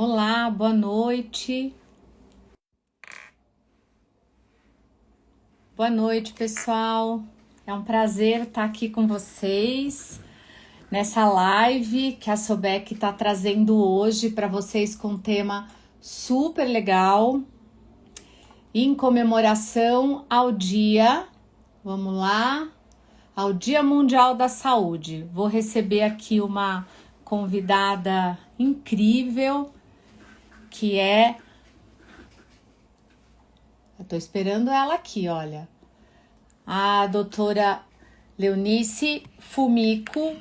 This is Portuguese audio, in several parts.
Olá, boa noite. Boa noite, pessoal. É um prazer estar aqui com vocês nessa live que a Sobec está trazendo hoje para vocês com um tema super legal em comemoração ao dia, vamos lá, ao Dia Mundial da Saúde. Vou receber aqui uma convidada incrível que é... Eu tô esperando ela aqui, olha. A doutora Leonice Fumiko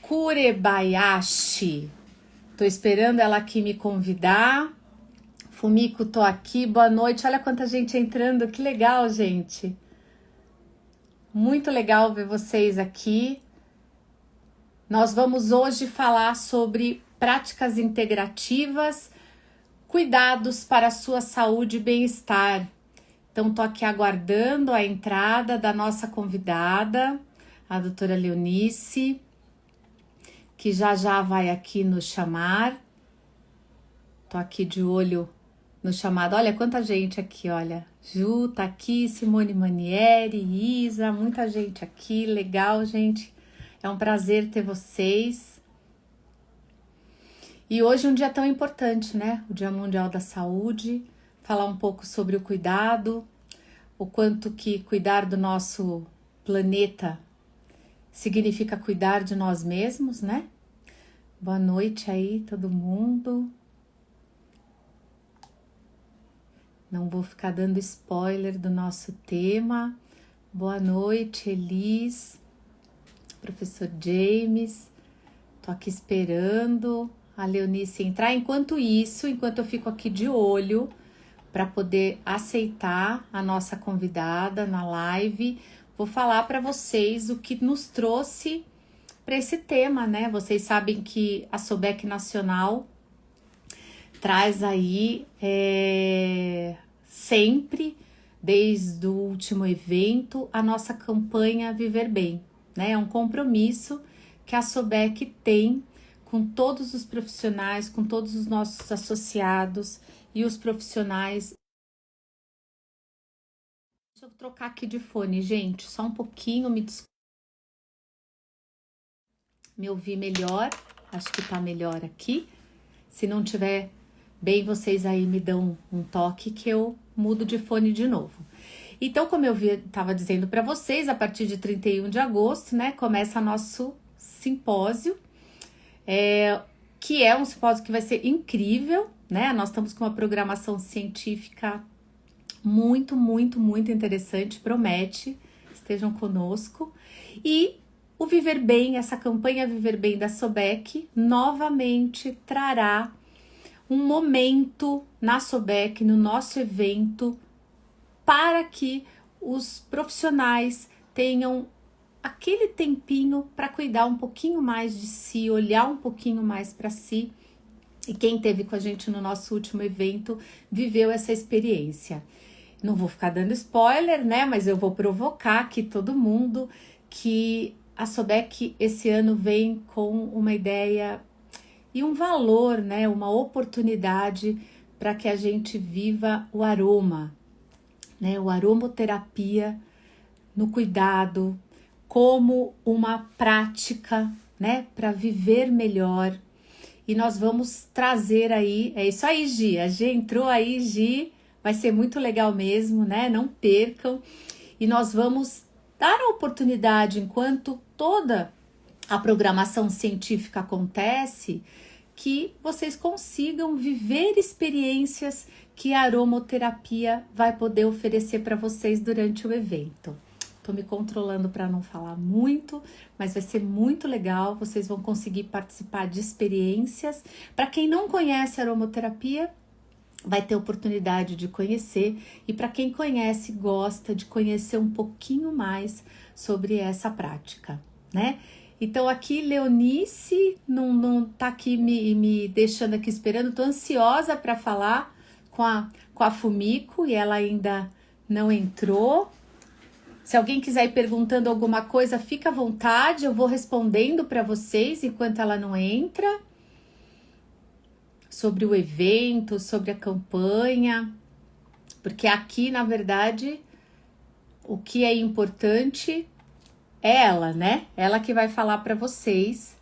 Kurebayashi. Tô esperando ela aqui me convidar. Fumiko, tô aqui. Boa noite. Olha quanta gente entrando. Que legal, gente. Muito legal ver vocês aqui. Nós vamos hoje falar sobre práticas integrativas, cuidados para a sua saúde e bem-estar. Então, tô aqui aguardando a entrada da nossa convidada, a doutora Leonice, que já vai aqui nos chamar. Tô aqui de olho no chamado. Olha quanta gente aqui, olha. Ju tá aqui, Simone Manieri, Isa, muita gente aqui. Legal, gente. É um prazer ter vocês. E hoje é um dia tão importante, né? O Dia Mundial da Saúde. Falar um pouco sobre o cuidado, o quanto que cuidar do nosso planeta significa cuidar de nós mesmos, né? Boa noite aí, todo mundo. Não vou ficar dando spoiler do nosso tema. Boa noite, Elis, professor James. Tô aqui esperando a Leonice entrar. Enquanto eu fico aqui de olho para poder aceitar a nossa convidada na live, vou falar para vocês o que nos trouxe para esse tema, né? Vocês sabem que a Sobec Nacional traz aí sempre, desde o último evento, a nossa campanha Viver Bem, né? É um compromisso que a Sobec tem com todos os profissionais, com todos os nossos associados e os profissionais. Deixa eu trocar aqui de fone, gente, só um pouquinho, me ouvir melhor, acho que tá melhor aqui. Se não tiver bem, vocês aí me dão um toque que eu mudo de fone de novo. Então, como eu estava dizendo para vocês, a partir de 31 de agosto, né, começa nosso simpósio, que é um simpósio que vai ser incrível, né? Nós estamos com uma programação científica muito, muito, muito interessante, promete, estejam conosco. E o Viver Bem, essa campanha Viver Bem da Sobec, novamente trará um momento na Sobec, no nosso evento, para que os profissionais tenham aquele tempinho para cuidar um pouquinho mais de si, olhar um pouquinho mais para si. E quem esteve com a gente no nosso último evento viveu essa experiência. Não vou ficar dando spoiler, né? Mas eu vou provocar aqui todo mundo que a Sobec esse ano vem com uma ideia e um valor, né? Uma oportunidade para que a gente viva o aroma, né? O aromoterapia no cuidado, como uma prática, né? Para viver melhor. E nós vamos trazer aí, é isso aí, Gi. A Gi entrou aí, Gi. Vai ser muito legal mesmo, né? Não percam. E nós vamos dar a oportunidade, enquanto toda a programação científica acontece, que vocês consigam viver experiências que a aromoterapia vai poder oferecer para vocês durante o evento. Tô me controlando para não falar muito, mas vai ser muito legal. Vocês vão conseguir participar de experiências. Para quem não conhece a aromoterapia, vai ter oportunidade de conhecer, e para quem conhece, gosta de conhecer um pouquinho mais sobre essa prática, né? Então aqui Leonice não tá aqui me deixando aqui esperando, tô ansiosa para falar com a Fumiko e ela ainda não entrou. Se alguém quiser ir perguntando alguma coisa, fica à vontade, eu vou respondendo para vocês enquanto ela não entra. sobre o evento, sobre a campanha, porque aqui, na verdade, o que é importante é ela, né? Ela que vai falar para vocês.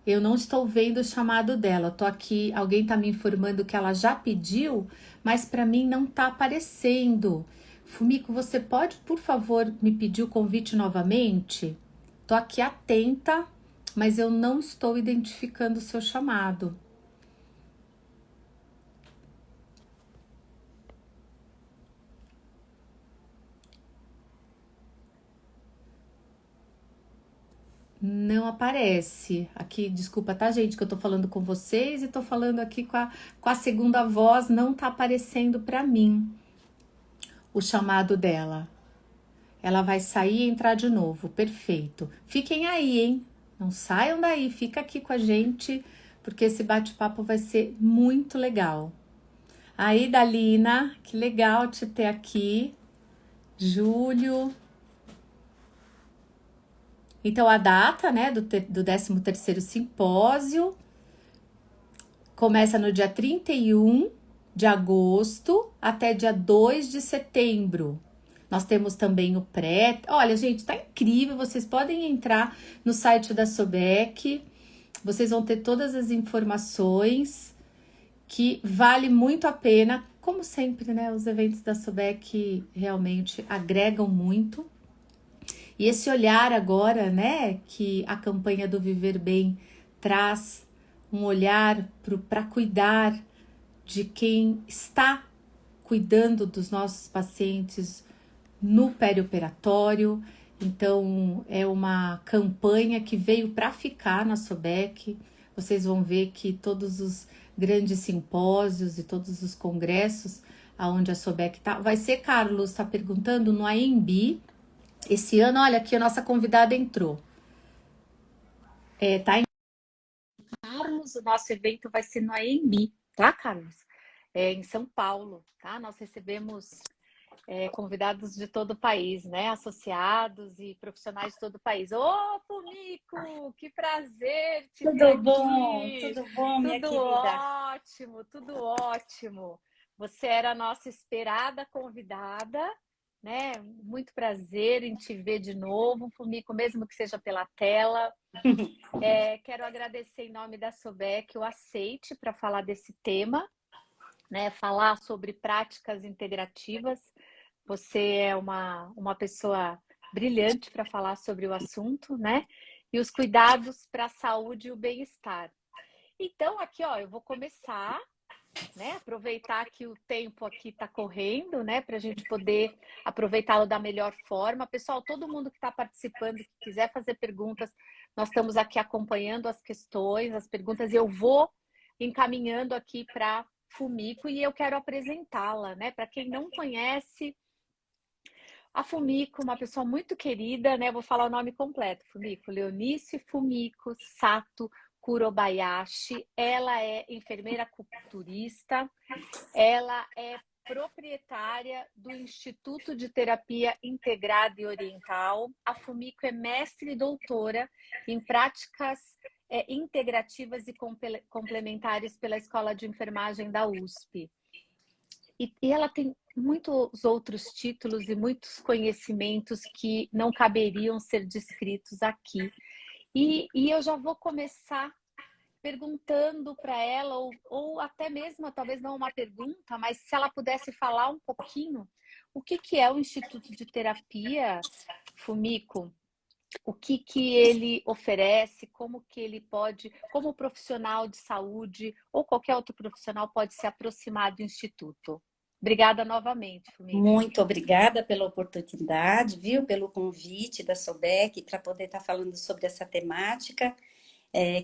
Eu não estou vendo o chamado dela. Tô aqui, alguém tá me informando que ela já pediu, mas para mim não tá aparecendo. Fumiko, você pode, por favor, me pedir o convite novamente? Tô aqui atenta, mas eu não estou identificando o seu chamado. Não aparece. Aqui, desculpa, tá, gente, que eu tô falando com vocês e tô falando aqui com a segunda voz, não tá aparecendo para mim o chamado dela. Ela vai sair e entrar de novo. Perfeito. Fiquem aí, hein? Não saiam daí, fica aqui com a gente, porque esse bate-papo vai ser muito legal. Aí, Dalina, que legal te ter aqui. Júlio. Então, a data, né, do 13º simpósio começa no dia 31 de agosto até dia 2 de setembro. Nós temos também o pré. Olha, gente, tá incrível. Vocês podem entrar no site da Sobec. Vocês vão ter todas as informações que vale muito a pena. Como sempre, né? Os eventos da Sobec realmente agregam muito. E esse olhar agora, né, que a campanha do Viver Bem traz, um olhar para cuidar de quem está cuidando dos nossos pacientes no perioperatório. Então, é uma campanha que veio para ficar na Sobec. Vocês vão ver que todos os grandes simpósios e todos os congressos aonde a Sobec tá, vai ser, Carlos está perguntando, no AMB. Esse ano, olha aqui, a nossa convidada entrou. Tá em Carlos, o nosso evento vai ser no AMB, tá, Carlos? Em São Paulo, tá? Nós recebemos convidados de todo o país, né? Associados e profissionais de todo o país. Ô, Fumiko, que prazer te ter aqui! Tudo bom, minha Tudo querida? ótimo, tudo ótimo. Você era a nossa esperada convidada, né? Muito prazer em te ver de novo, Fumiko, mesmo que seja pela tela. Quero agradecer em nome da Sobec o aceite para falar desse tema, né? Falar sobre práticas integrativas. Você é uma pessoa brilhante para falar sobre o assunto, né? E os cuidados para a saúde e o bem-estar. Então, aqui, ó, eu vou começar, né? Aproveitar que o tempo aqui está correndo, né? Para a gente poder aproveitá-lo da melhor forma. Pessoal, todo mundo que está participando, que quiser fazer perguntas, nós estamos aqui acompanhando as questões, as perguntas, e eu vou encaminhando aqui para Fumiko e eu quero apresentá-la, né? Para quem não conhece, a Fumiko, uma pessoa muito querida, né? Eu vou falar o nome completo, Fumiko. Leonice Fumiko Sato Kurobayashi. Ela é enfermeira acupunturista, ela é proprietária do Instituto de Terapia Integrada e Oriental. A Fumiko é mestre e doutora em práticas integrativas e complementares pela Escola de Enfermagem da USP. E ela tem muitos outros títulos e muitos conhecimentos que não caberiam ser descritos aqui. E eu já vou começar perguntando para ela, ou até mesmo, talvez não uma pergunta, mas se ela pudesse falar um pouquinho, o que é o Instituto de Terapia, Fumiko? O que ele oferece, como que ele pode, como profissional de saúde ou qualquer outro profissional pode se aproximar do Instituto? Obrigada novamente, Fumiko. Muito obrigada pela oportunidade, viu? Pelo convite da Sobec para poder estar falando sobre essa temática,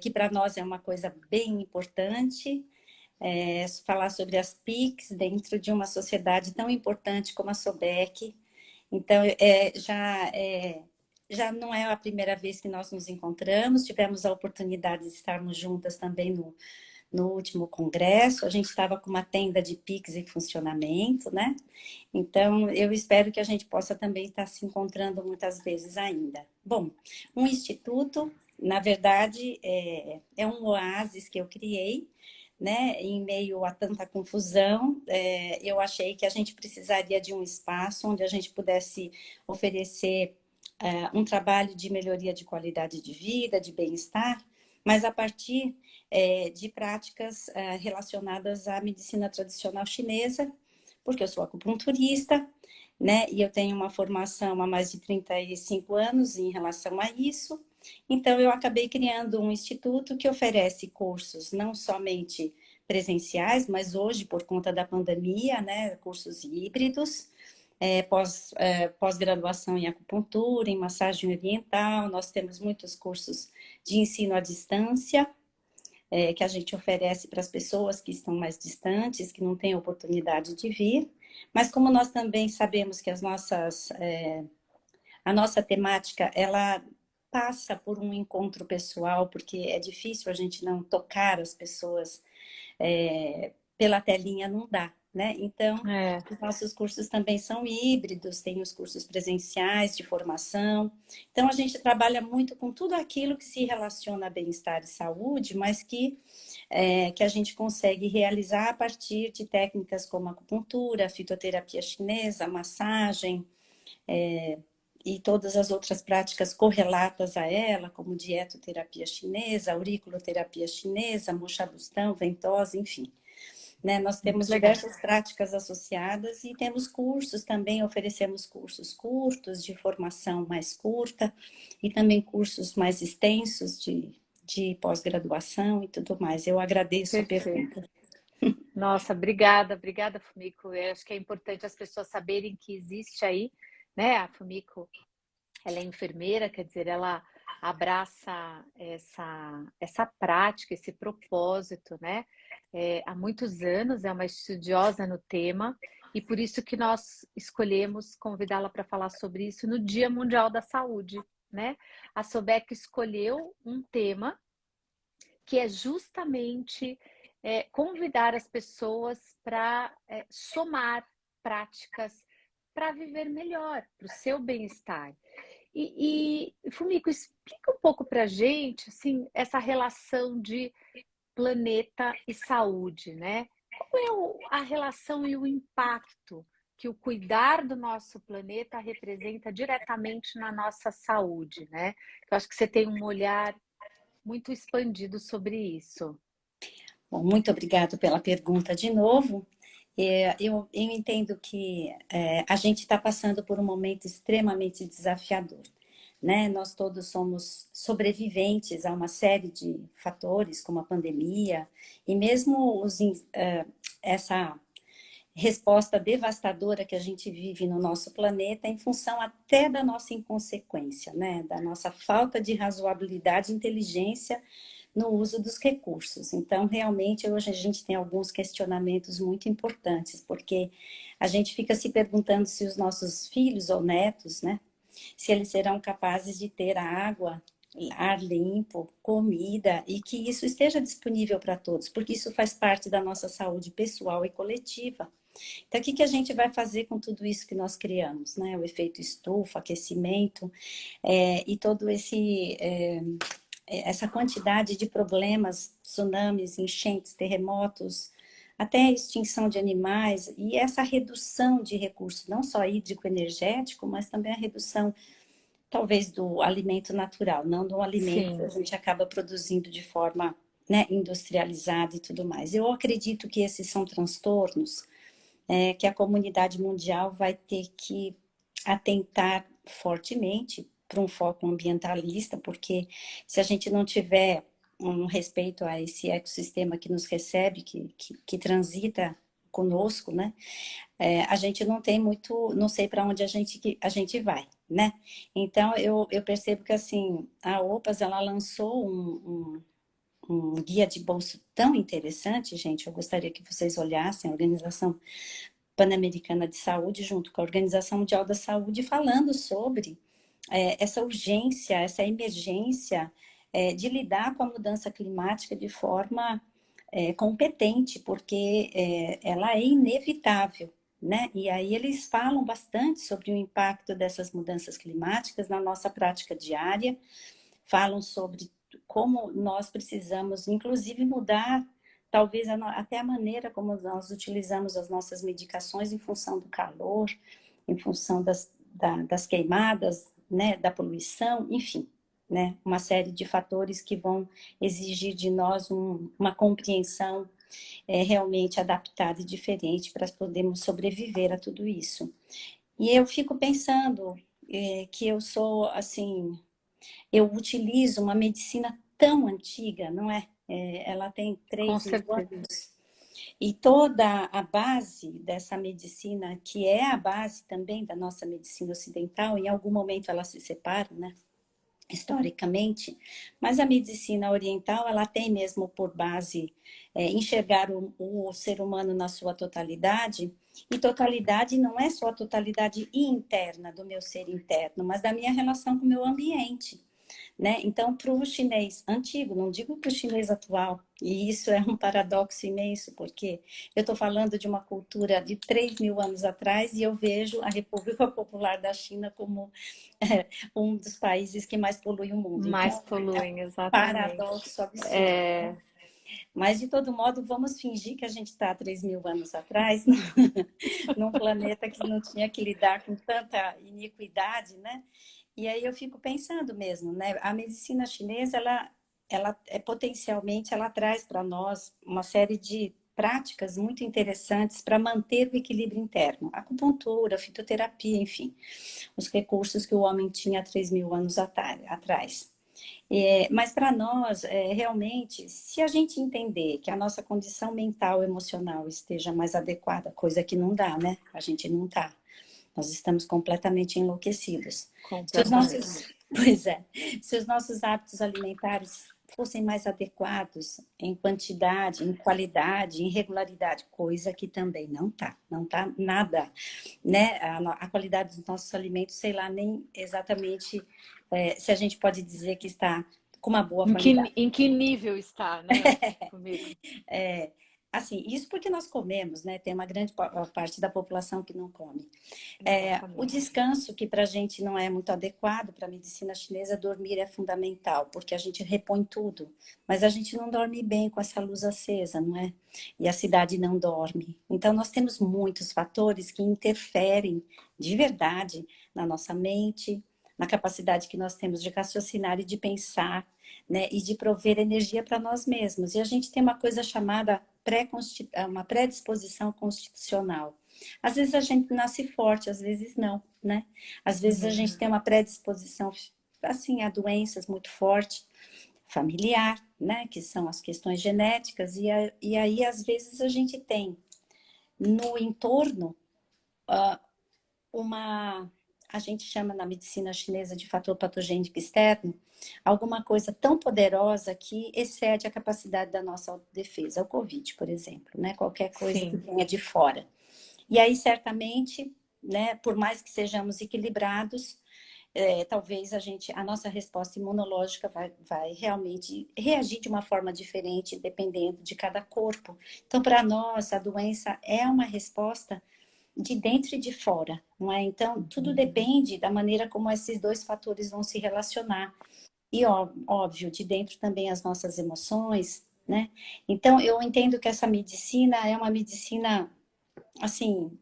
que para nós é uma coisa bem importante, falar sobre as PICs dentro de uma sociedade tão importante como a Sobec. Então, já não é a primeira vez que nós nos encontramos, tivemos a oportunidade de estarmos juntas também no último congresso. A gente estava com uma tenda de Pix em funcionamento, né? Então, eu espero que a gente possa também estar se encontrando muitas vezes ainda. Bom, um instituto, na verdade, é um oásis que eu criei, né? Em meio a tanta confusão, eu achei que a gente precisaria de um espaço onde a gente pudesse oferecer um trabalho de melhoria de qualidade de vida, de bem-estar, mas a partir de práticas relacionadas à medicina tradicional chinesa, porque eu sou acupunturista, né? E eu tenho uma formação há mais de 35 anos em relação a isso. Então, eu acabei criando um instituto que oferece cursos não somente presenciais, mas hoje, por conta da pandemia, né, cursos híbridos, pós-graduação em acupuntura, em massagem oriental. Nós temos muitos cursos de ensino à distância, que a gente oferece para as pessoas que estão mais distantes, que não têm oportunidade de vir. Mas como nós também sabemos que a nossa temática, ela passa por um encontro pessoal, porque é difícil a gente não tocar as pessoas pela telinha, não dá, né? Então, os nossos cursos também são híbridos, tem os cursos presenciais de formação. Então, a gente trabalha muito com tudo aquilo que se relaciona a bem-estar e saúde, mas que a gente consegue realizar a partir de técnicas como acupuntura, fitoterapia chinesa, massagem, e todas as outras práticas correlatas a ela, como dietoterapia chinesa, auriculoterapia chinesa, moxabustão, ventosa, enfim. Né? Nós temos diversas práticas associadas e temos cursos também, oferecemos cursos curtos, de formação mais curta, e também cursos mais extensos de pós-graduação e tudo mais. Eu agradeço a pergunta. Nossa, obrigada, obrigada, Fumiko. Eu acho que é importante as pessoas saberem que existe aí, né? A Fumiko, ela é enfermeira, quer dizer, ela abraça essa prática, esse propósito, né? Há muitos anos, é uma estudiosa no tema, e por isso que nós escolhemos convidá-la para falar sobre isso no Dia Mundial da Saúde, né? A Sobeck escolheu um tema que é justamente convidar as pessoas para somar práticas para viver melhor, para o seu bem-estar. Fumiko, explica um pouco para a gente, assim, essa relação de planeta e saúde, né? Qual é a relação e o impacto que o cuidar do nosso planeta representa diretamente na nossa saúde, né? Eu acho que você tem um olhar muito expandido sobre isso. Bom, muito obrigado pela pergunta de novo. Eu entendo que a gente está passando por um momento extremamente desafiador, né? Nós todos somos sobreviventes a uma série de fatores, como a pandemia, e mesmo essa resposta devastadora que a gente vive no nosso planeta em função até da nossa inconsequência, né? Da nossa falta de razoabilidade e inteligência no uso dos recursos. Então, realmente, hoje a gente tem alguns questionamentos muito importantes, porque a gente fica se perguntando se os nossos filhos ou netos, né, se eles serão capazes de ter água, ar limpo, comida, e que isso esteja disponível para todos, porque isso faz parte da nossa saúde pessoal e coletiva. Então, o que a gente vai fazer com tudo isso que nós criamos, né? O efeito estufa, aquecimento, e todo essa quantidade de problemas, tsunamis, enchentes, terremotos, até a extinção de animais, e essa redução de recursos, não só hídrico-energético, mas também a redução, talvez, do alimento natural, não do alimento que a gente acaba produzindo de forma, né, industrializada e tudo mais. Eu acredito que esses são transtornos que a comunidade mundial vai ter que atentar fortemente para um foco ambientalista, porque se a gente não tiver um respeito a esse ecossistema que nos recebe, que transita conosco, né? A gente não tem muito, não sei para onde a gente vai, né? Então, eu percebo que, assim, a OPAS, ela lançou um guia de bolso tão interessante, gente, eu gostaria que vocês olhassem, a Organização Pan-Americana de Saúde, junto com a Organização Mundial da Saúde, falando sobre essa urgência, essa emergência de lidar com a mudança climática de forma competente, porque ela é inevitável, né? E aí eles falam bastante sobre o impacto dessas mudanças climáticas na nossa prática diária, falam sobre como nós precisamos, inclusive, mudar talvez até a maneira como nós utilizamos as nossas medicações em função do calor, em função das queimadas, né, da poluição, enfim, né, uma série de fatores que vão exigir de nós uma compreensão realmente adaptada e diferente para podermos sobreviver a tudo isso. E eu fico pensando que eu sou, assim, eu utilizo uma medicina tão antiga, não é? Ela tem Com 3.000 certeza. anos. E toda a base dessa medicina, que é a base também da nossa medicina ocidental, em algum momento ela se separa, né? Historicamente, mas a medicina oriental, ela tem mesmo por base enxergar o ser humano na sua totalidade, e totalidade não é só a totalidade interna do meu ser interno, mas da minha relação com o meu ambiente. Né? Então, para o chinês antigo, não digo para o chinês atual, e isso é um paradoxo imenso, porque eu estou falando de uma cultura de 3.000 anos atrás e eu vejo a República Popular da China como um dos países que mais polui o mundo. Mais Então, é um poluem, exatamente. paradoxo absurdo. É, Mas, de todo modo, vamos fingir que a gente está há 3.000 anos atrás, num planeta que não tinha que lidar com tanta iniquidade, né? E aí eu fico pensando mesmo, né? A medicina chinesa, ela é potencialmente, ela traz para nós uma série de práticas muito interessantes para manter o equilíbrio interno. Acupuntura, fitoterapia, enfim, os recursos que o homem tinha há 3.000 anos atrás. Mas para nós, realmente, se a gente entender que a nossa condição mental, emocional esteja mais adequada, coisa que não dá, né? A gente não está. Nós estamos completamente enlouquecidos. Se os completamente. nossos, pois é, se os nossos hábitos alimentares fossem mais adequados em quantidade, em qualidade, em regularidade, coisa que também não tá nada, né? A qualidade dos nossos alimentos, sei lá, nem exatamente se a gente pode dizer que está com uma boa qualidade. Em que nível está, né? Comigo. É, assim, isso porque nós comemos, né? Tem uma grande parte da população que não come. O Exatamente. descanso, que para a gente não é muito adequado, para a medicina chinesa, dormir é fundamental, porque a gente repõe tudo, mas a gente não dorme bem com essa luz acesa, não é? E a cidade não dorme. Então, nós temos muitos fatores que interferem de verdade na nossa mente, na capacidade que nós temos de raciocinar e de pensar, né? E de prover energia para nós mesmos. E a gente tem uma coisa chamada uma predisposição constitucional. Às vezes a gente nasce forte, às vezes não, né? Às vezes a gente tem uma predisposição, assim, a doenças muito forte, familiar, né? Que são as questões genéticas, e aí às vezes a gente tem no entorno uma, a gente chama na medicina chinesa de fator patogênico externo, alguma coisa tão poderosa que excede a capacidade da nossa autodefesa, o Covid, por exemplo, né? Qualquer coisa que Sim. venha de fora. E aí, certamente, né, por mais que sejamos equilibrados, talvez a nossa resposta imunológica vai realmente reagir de uma forma diferente, dependendo de cada corpo. Então, para nós, a doença é uma resposta de dentro e de fora, não é? Então, tudo depende da maneira como esses dois fatores vão se relacionar. E, óbvio, de dentro também as nossas emoções, né? Então, eu entendo que essa medicina é uma medicina assim,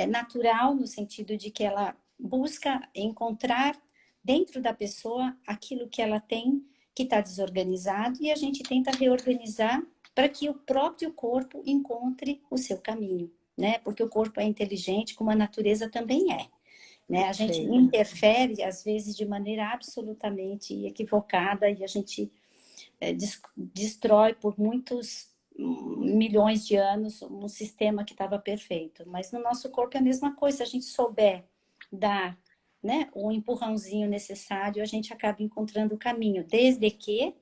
natural no sentido de que ela busca encontrar dentro da pessoa aquilo que ela tem que está desorganizado e a gente tenta reorganizar para que o próprio corpo encontre o seu caminho, né? Porque o corpo é inteligente, como a natureza também é. Né? A gente Perfeito. interfere, às vezes, de maneira absolutamente equivocada e a gente destrói por muitos milhões de anos um sistema que estava perfeito. Mas no nosso corpo é a mesma coisa. Se a gente souber dar, né, o empurrãozinho necessário, a gente acaba encontrando o caminho. Desde que,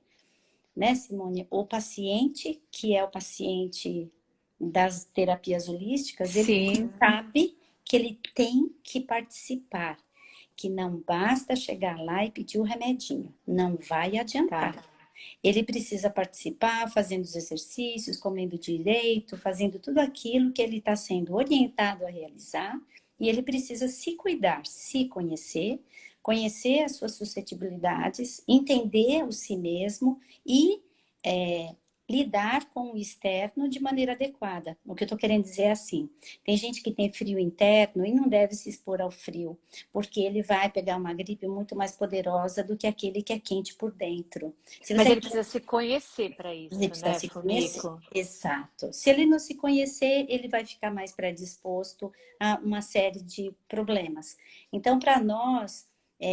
né, Simone, o paciente, que é o paciente das terapias holísticas, ele Sim, sabe que ele tem que participar, que não basta chegar lá e pedir o remedinho, não vai tá. adiantar. Ele precisa participar, fazendo os exercícios, comendo direito, fazendo tudo aquilo que ele está sendo orientado a realizar, e ele precisa se cuidar, se conhecer, conhecer as suas suscetibilidades, entender o si mesmo e lidar com o externo de maneira adequada. O que eu estou querendo dizer é assim, tem gente que tem frio interno e não deve se expor ao frio, porque ele vai pegar uma gripe muito mais poderosa do que aquele que é quente por dentro. Se Mas você ele precisa se conhecer para ele isso, precisa né, se conhecer. Fumiko? Exato. Se ele não se conhecer, ele vai ficar mais predisposto a uma série de problemas. Então, para nós,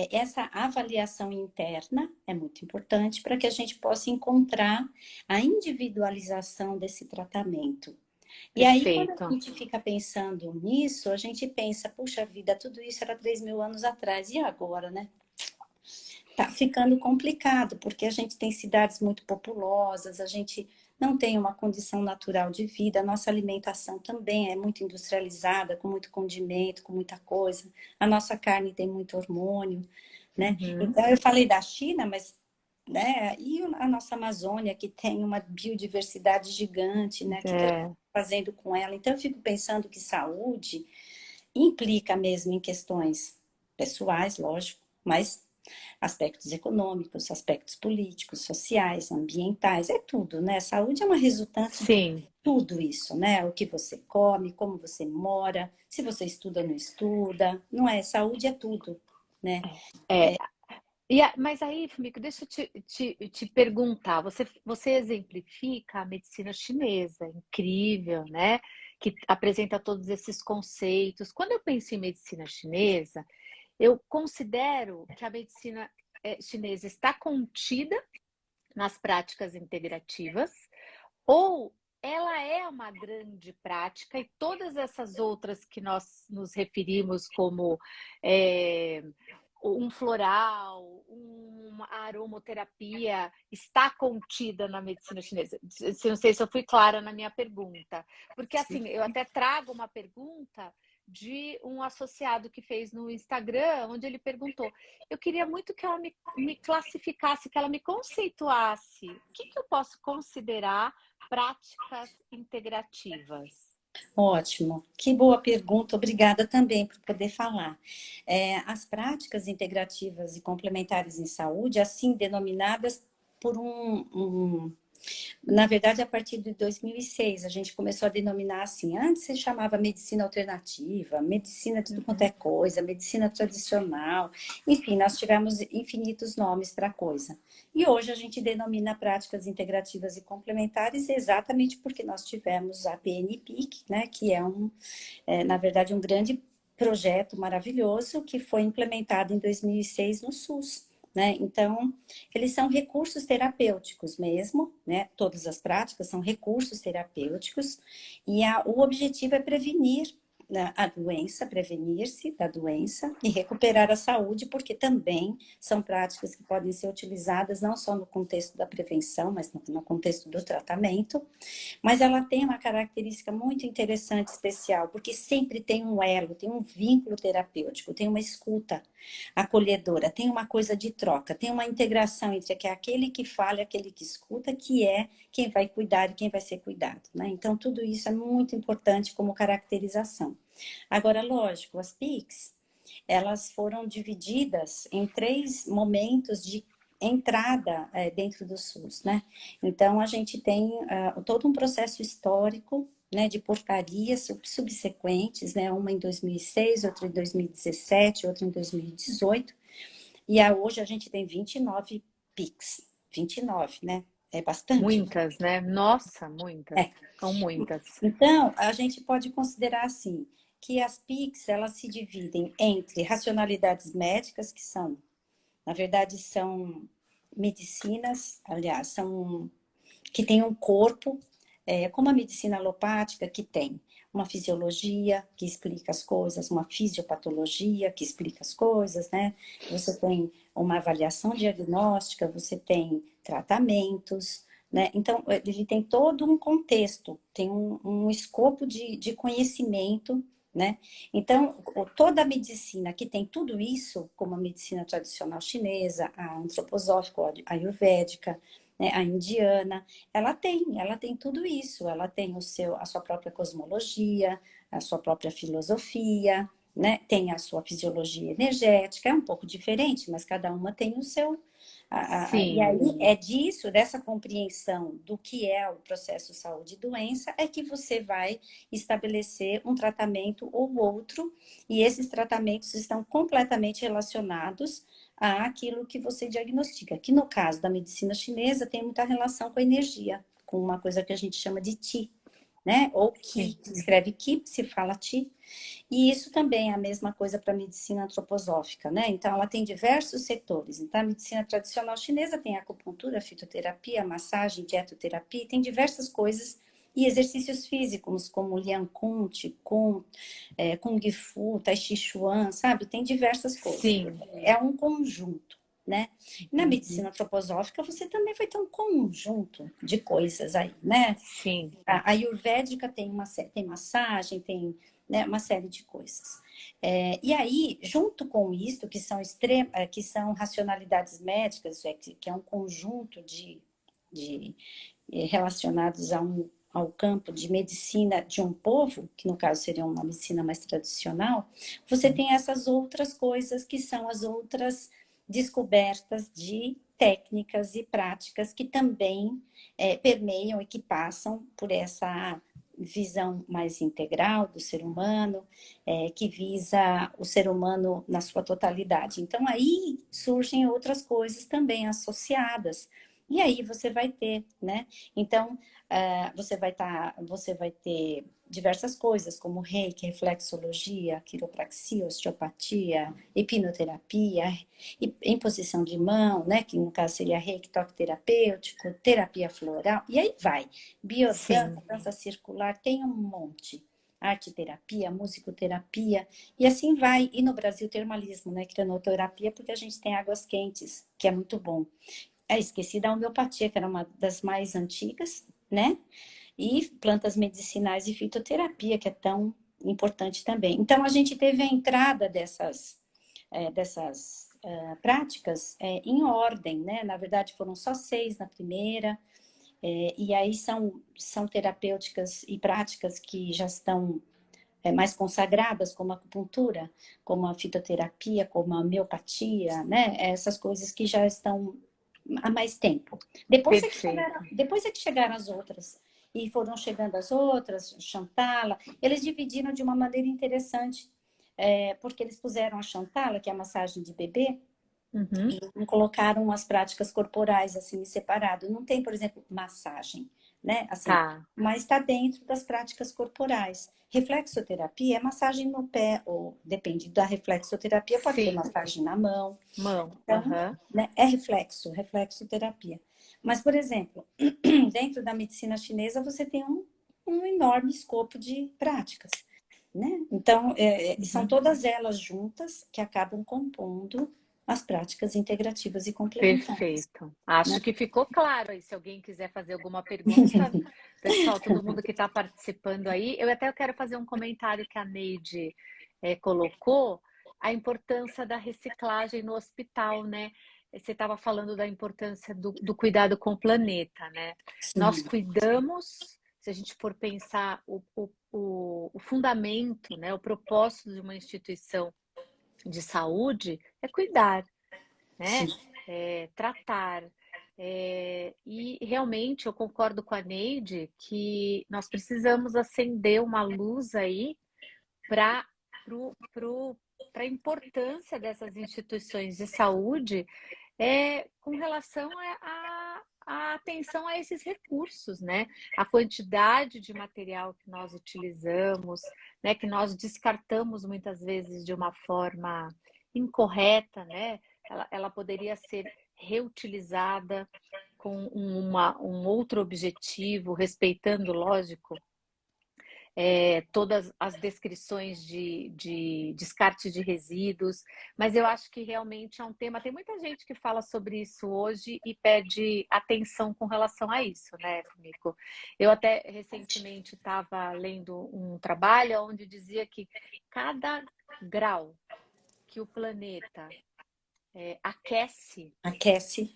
essa avaliação interna é muito importante para que a gente possa encontrar a individualização desse tratamento. E aí, quando a Perfeito. gente fica pensando nisso, a gente pensa, puxa vida, tudo isso era 3.000 anos atrás, e agora, né? Tá ficando complicado, porque a gente tem cidades muito populosas, a gente não tem uma condição natural de vida, a nossa alimentação também é muito industrializada, com muito condimento, com muita coisa. A nossa carne tem muito hormônio, né? Uhum. Então, eu falei da China, mas, né, e a nossa Amazônia, que tem uma biodiversidade gigante, né? O que a gente É, está fazendo com ela? Então, eu fico pensando que saúde implica mesmo em questões pessoais, lógico, mas aspectos econômicos, aspectos políticos, sociais, ambientais, é tudo, né? Saúde é uma resultante de sim. tudo isso, né? O que você come, como você mora, se você estuda ou não estuda, não é? Saúde é tudo, né? É, mas aí, Fumiko, deixa eu te perguntar. Você exemplifica a medicina chinesa, incrível, né? Que apresenta todos esses conceitos. Quando eu penso em medicina chinesa, eu considero que a medicina chinesa está contida nas práticas integrativas, ou ela é uma grande prática e todas essas outras que nós nos referimos como é, um floral, uma aromoterapia, está contida na medicina chinesa. Não sei se eu fui clara na minha pergunta, porque assim, eu até trago uma pergunta de um associado que fez no Instagram, onde ele perguntou, eu queria muito que ela me classificasse, que ela me conceituasse, o que eu posso considerar práticas integrativas? Ótimo, que boa pergunta, obrigada também por poder falar. As práticas integrativas e complementares em saúde, assim denominadas por na verdade, a partir de 2006, a gente começou a denominar assim. Antes se chamava medicina alternativa, medicina de tudo quanto é coisa, medicina tradicional. Enfim, nós tivemos infinitos nomes para a coisa. E hoje a gente denomina práticas integrativas e complementares exatamente porque nós tivemos a PNPIC, né, que na verdade, um grande projeto maravilhoso que foi implementado em 2006 no SUS. Né? Então, eles são recursos terapêuticos mesmo, né? Todas as práticas são recursos terapêuticos e o objetivo é prevenir, né, a doença, prevenir-se da doença e recuperar a saúde, porque também são práticas que podem ser utilizadas não só no contexto da prevenção, mas no contexto do tratamento. Mas ela tem uma característica muito interessante, especial, porque sempre tem um elo, tem um vínculo terapêutico, tem uma escuta acolhedora, tem uma coisa de troca, tem uma integração entre aquele que fala e aquele que escuta, que é quem vai cuidar e quem vai ser cuidado, né? Então, tudo isso é muito importante como caracterização. Agora, lógico, as PICs, elas foram divididas em 3 momentos de entrada dentro do SUS, né? Então, a gente tem todo um processo histórico, né, de portarias subsequentes, né, uma em 2006, outra em 2017, outra em 2018, e hoje a gente tem 29 PICs, 29, né? É bastante. Muitas, né? Nossa, muitas. É. São muitas. Então, a gente pode considerar assim, que as PICs, elas se dividem entre racionalidades médicas, que são, na verdade, são medicinas, aliás, que têm um corpo, como a medicina alopática, que tem uma fisiologia que explica as coisas, uma fisiopatologia que explica as coisas, né? Você tem uma avaliação diagnóstica, você tem tratamentos, né? Então, ele tem todo um contexto, tem um escopo de conhecimento né? Então, toda a medicina que tem tudo isso, como a medicina tradicional chinesa, a antroposófica, a ayurvédica, né, a indiana, ela tem tudo isso, ela tem a sua própria cosmologia, a sua própria filosofia, né? Tem a sua fisiologia energética, é um pouco diferente, mas cada uma tem o seu. E aí Sim, é disso, dessa compreensão do que é o processo saúde e doença, é que você vai estabelecer um tratamento ou outro, e esses tratamentos estão completamente relacionados àquilo que você diagnostica, que no caso da medicina chinesa tem muita relação com a energia, com uma coisa que a gente chama de Qi, né? Ou Qi, sim. se escreve Qi, se fala Qi, e isso também é a mesma coisa para a medicina antroposófica, né? Então, ela tem diversos setores. Então, a medicina tradicional chinesa tem acupuntura, fitoterapia, massagem, dietoterapia, tem diversas coisas e exercícios físicos, como Lian Kun, Qigong, Kung Fu, Tai Chi Chuan, sabe? Tem diversas coisas. Sim. É um conjunto, né? Na Uhum. medicina antroposófica, você também vai ter um conjunto de coisas aí, né? Sim, A ayurvédica tem massagem, tem, né, uma série de coisas. E aí, junto com isso, que são racionalidades médicas, que é um conjunto de relacionados ao campo de medicina de um povo, que no caso seria uma medicina mais tradicional, você tem essas outras coisas que são as outras descobertas de técnicas e práticas que também permeiam e que passam por essa visão mais integral do ser humano, que visa o ser humano na sua totalidade. Então, aí surgem outras coisas também associadas. E aí você vai ter, né? Então, você vai ter diversas coisas, como reiki, reflexologia, quiropraxia, osteopatia, hipnoterapia, imposição de mão, né? Que no caso seria reiki, toque terapêutico, terapia floral, e aí vai. Biodança, sim. dança circular, tem um monte. Arte terapia, musicoterapia, e assim vai. E no Brasil, termalismo, né? Cranoterapia, porque a gente tem águas quentes, que é muito bom. Esqueci da homeopatia, que era uma das mais antigas, né? E plantas medicinais e fitoterapia, que é tão importante também. Então, a gente teve a entrada dessas práticas em ordem, né? Na verdade, foram só 6 na primeira, e aí são terapêuticas e práticas que já estão mais consagradas, como a acupuntura, como a fitoterapia, como a homeopatia, né? Essas coisas que já estão há mais tempo. Perfeito. Depois é que chegaram as outras. E foram chegando as outras, Chantala. Eles dividiram de uma maneira interessante, porque eles puseram a Chantala, que é a massagem de bebê, Uhum. e não colocaram as práticas corporais assim separado. Não tem, por exemplo, massagem, né? Assim, Tá. mas está dentro das práticas corporais. Reflexoterapia é massagem no pé, ou depende da reflexoterapia, pode ser Sim. massagem na mão. Mão. Então, Aham. né, é reflexoterapia. Mas, por exemplo, dentro da medicina chinesa, você tem um enorme escopo de práticas, né? Então, são Uhum. todas elas juntas que acabam compondo as práticas integrativas e complementares, Perfeito. né? Acho que ficou claro aí. Se alguém quiser fazer alguma pergunta, pessoal, todo mundo que está participando aí, eu até quero fazer um comentário que a Neide colocou, a importância da reciclagem no hospital, né? Você estava falando da importância do cuidado com o planeta, né? Nós Sim, cuidamos, se a gente for pensar o fundamento, né? O propósito de uma instituição de saúde é cuidar, sim, né? Tratar. E realmente eu concordo com a Neide que nós precisamos acender uma luz aí para a importância dessas instituições de saúde com relação à atenção a esses recursos, né? A quantidade de material que nós utilizamos, né? Que nós descartamos muitas vezes de uma forma incorreta, né? Ela poderia ser reutilizada com um outro objetivo, respeitando, lógico, todas as descrições de descarte de resíduos, mas eu acho que realmente é um tema. Tem muita gente que fala sobre isso hoje e pede atenção com relação a isso, né, Fumiko? Eu até recentemente estava lendo um trabalho onde dizia que cada grau que o planeta aquece Aquece.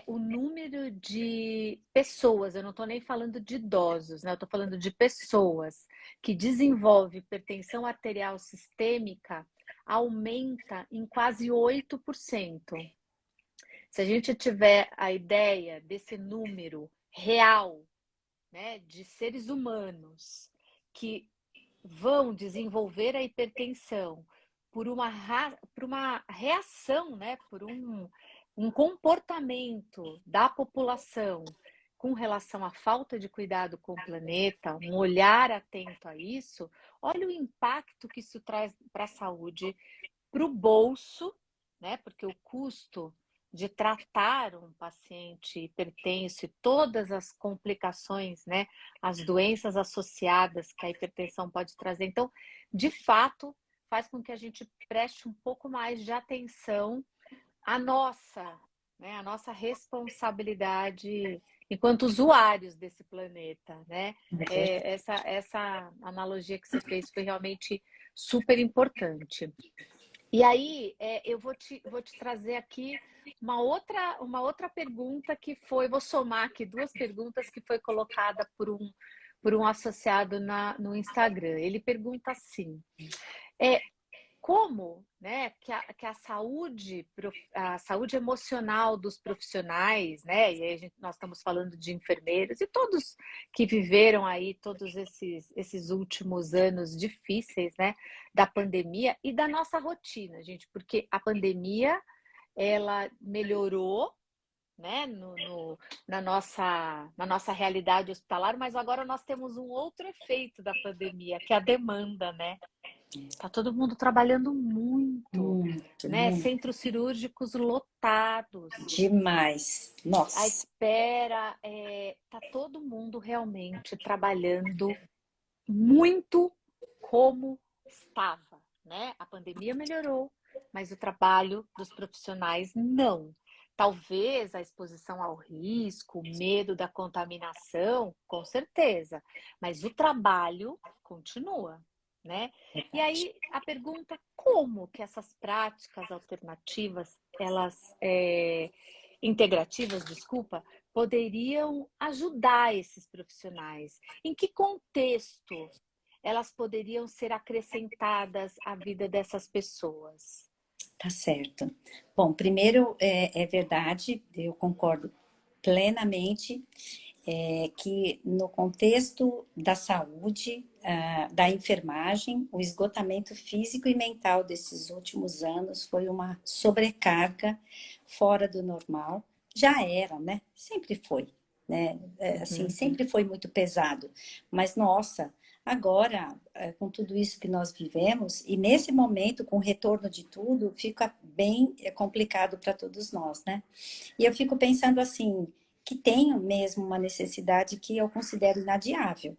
o número de pessoas, eu não estou nem falando de idosos, né? Eu estou falando de pessoas que desenvolvem hipertensão arterial sistêmica, aumenta em quase 8%. Se a gente tiver a ideia desse número real, né, de seres humanos que vão desenvolver a hipertensão por uma reação, né, por um comportamento da população com relação à falta de cuidado com o planeta, um olhar atento a isso, olha o impacto que isso traz para a saúde, para o bolso, né, porque o custo de tratar um paciente hipertenso e todas as complicações, né, as doenças associadas que a hipertensão pode trazer. Então, de fato, faz com que a gente preste um pouco mais de atenção à nossa, né, à nossa responsabilidade enquanto usuários desse planeta, né? Essa analogia que você fez foi realmente super importante. E aí, eu vou te trazer aqui uma outra pergunta que foi, vou somar aqui duas perguntas que foi colocada por um associado no Instagram. Ele pergunta assim, como, né, que a saúde emocional dos profissionais, né, e aí nós estamos falando de enfermeiros e todos que viveram aí todos esses últimos anos difíceis, né, da pandemia e da nossa rotina, gente, porque a pandemia, ela melhorou, né, na nossa realidade hospitalar, mas agora nós temos um outro efeito da pandemia, que é a demanda, né? Tá todo mundo trabalhando muito, Muito, né? muito. Centros cirúrgicos lotados. Demais. A Nossa. espera, tá todo mundo realmente trabalhando muito como estava, né? A pandemia melhorou, mas o trabalho dos profissionais não. Talvez a exposição ao risco, o medo da contaminação, com certeza, mas o trabalho continua, né? E aí a pergunta, como que essas práticas alternativas, integrativas, desculpa, poderiam ajudar esses profissionais? Em que contexto elas poderiam ser acrescentadas à vida dessas pessoas? Tá certo. Bom, primeiro é verdade, eu concordo plenamente que no contexto da saúde, da enfermagem, o esgotamento físico e mental desses últimos anos foi uma sobrecarga fora do normal. Já era, né? Sempre foi, né? Assim, sempre foi muito pesado. Mas, nossa, agora, com tudo isso que nós vivemos, e nesse momento, com o retorno de tudo, fica bem complicado para todos nós, né? E eu fico pensando assim, que tenho mesmo uma necessidade que eu considero inadiável